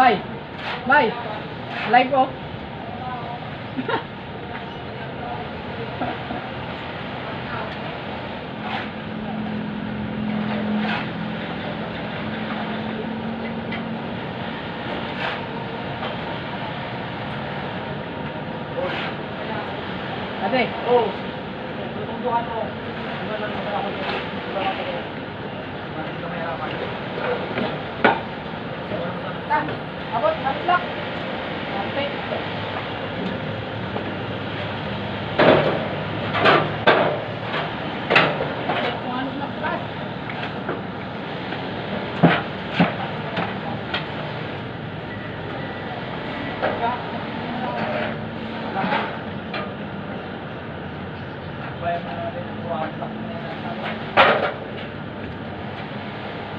Bye. Bye. Live po. Ate. Oh. Tutubuhan mo. Ano lang naman ako dito. Tan, abot, abot lang. Ate. Kung ano na plus.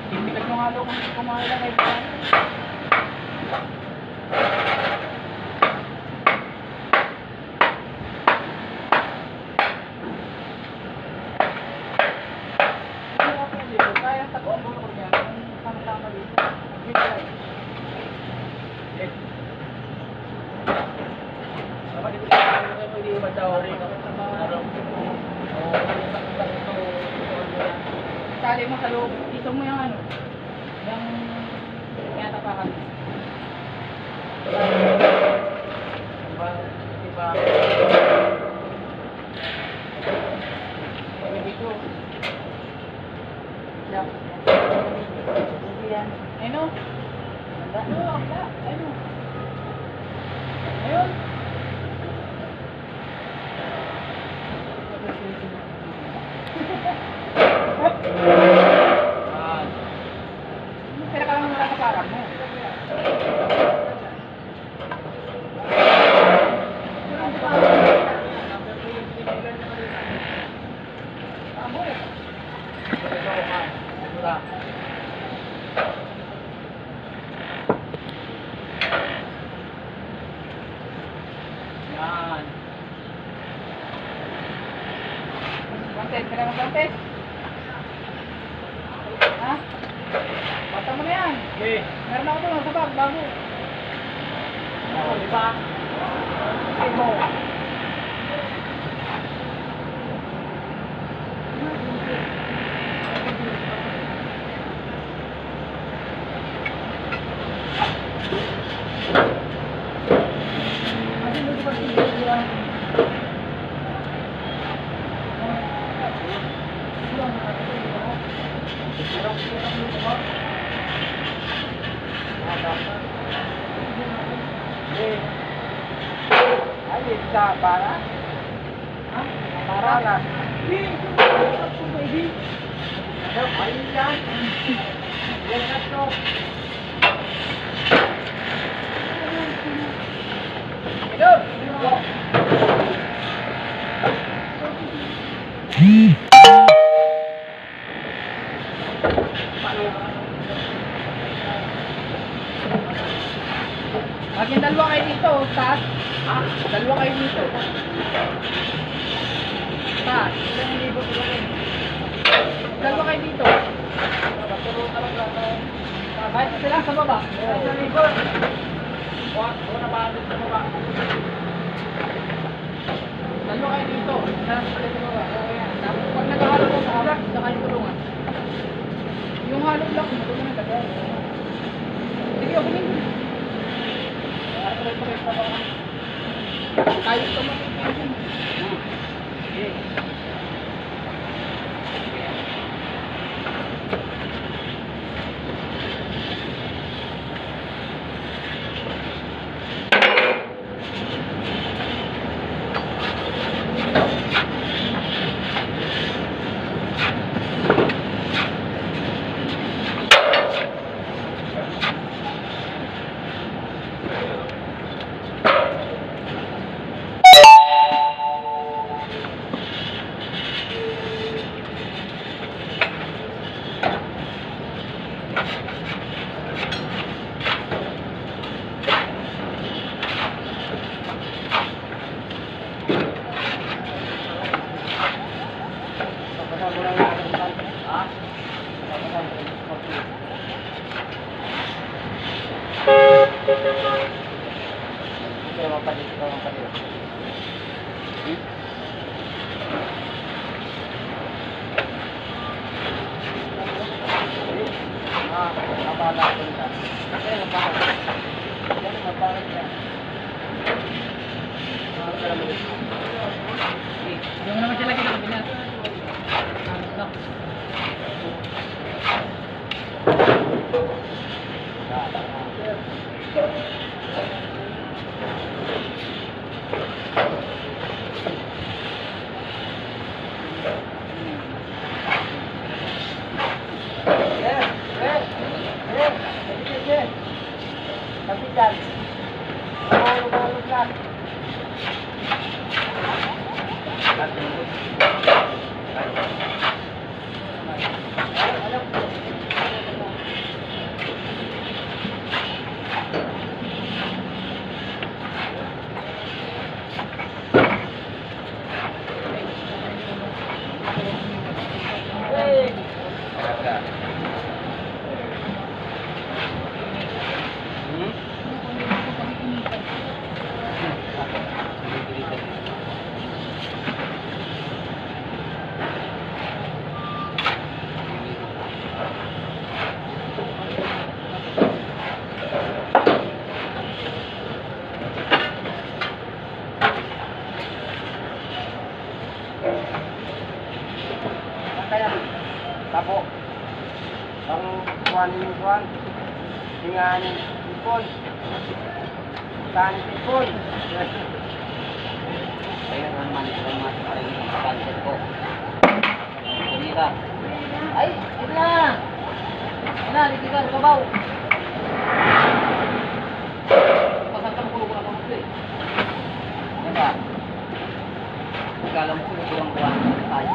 Tipilag nung halo kung kumain lang kayo. Kaya sa combo ko yan, sama-sama dito. Sali mo sa loob, iso mo yung ano, yung tapakan. Diba? Dito. Yan. Ayun o. Ayun. Ayun. Kaya ka lang wala kaparang mo. Yan. Content, kaya mag-content. Ha? Bata mo na yan. Okay. Meron ako doon sa bag, bago. Di ba? Ay mo. Ay, sa para? Ha? Para lang. Hindi. Hindi. Ayun yan. Yan na to. Maging dalawa kayo dito, taas. Ha? Dalawa kayo dito. Taas. Ilang libo sila rin. Dalawa kayo dito. Kahit sila sa baba. Ilang libo. Una ba sa baba? Dalawa kayo dito. Isa sa baba. Okay yan. Tapos pag nagahalo mo sa alak, isa kayo tulungan. Yung halo block, matulungan na tagal. Sige, ako nito. Tayo ito makikita. Okay. Kaya mapalit ito, mapalit. Mabala ko nila. Kaya mabala. Kaya mabala siya. Hindi mo naman siya lagi ng binas. Lock. Tapi dyan. Malulog lang. Kaya, tapo. Ang kuhan, tinganin, ipon. Tani ipon. Ayun naman, salamat sa rin ang cancel ko. Kumita. Ay, ito na! Ito na, litigan, kabaw! Pasantang pulo ko na kung ito eh. Diba? Ikalam ko, ito ang kuha ng tayo.